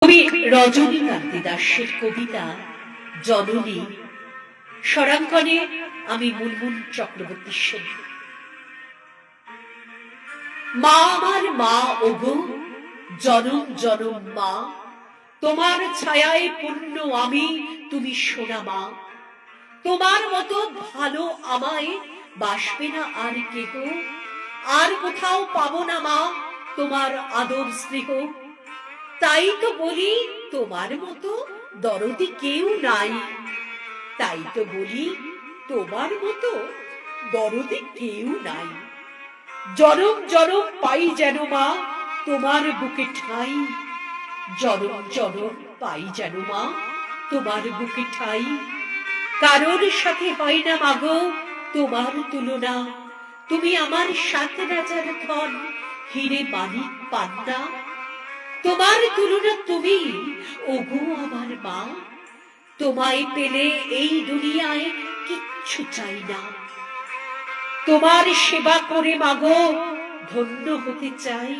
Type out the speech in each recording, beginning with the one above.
কবি রজনীকান্ত দাসের কবিতা জননী স্বরাঙ্কনে আমি মুনমুন চক্রবর্তী সেন। মা আমার মা ওগো জনম জনম মা, তোমার ছায়ায় পূর্ণ আমি, তুমি সোনা মা। তোমার মতো ভালো আমায় বাসবে না আর কেহ, আর কোথাও পাবো না মা তোমার আদর স্নেহ। তাই তো বলি তোমার মতো দরদি কেউ নাই, তাই তো বলি তোমার মতো দরদি কেউ নাই। জনম জনম পাই যেন মা তোমার বুকে ঠাই, জনম জনম পাই যেন মা তোমার বুকে ঠাই। কারোর সাথে হয় না মাগো তোমার তুলনা, তুমি আমার সাত রাজার ধন, হিরে মানিক পান্না। তোমার তুলনা তুমি ওগো আমার মা, তোমায় পেলে এই দুনিয়ায় কিচ্ছু চাই না। তোমার সেবা করে মাগো ধন্য হতে চাই,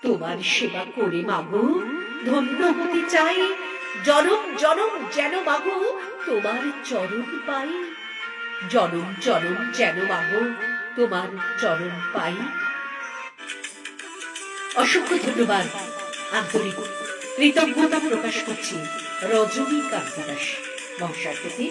তোমার সেবা করে মাগো ধন্য হতে চাই। জনম জনম যেন মাগো তোমার চরণ পাই, জনম জনম যেন মাগো তোমার চরণ পাই। অসংখ্য ধন্যবাদ, আন্তরিক কৃতজ্ঞতা প্রকাশ করছি রজনীকান্ত দাস মহাশয়ের প্রতি।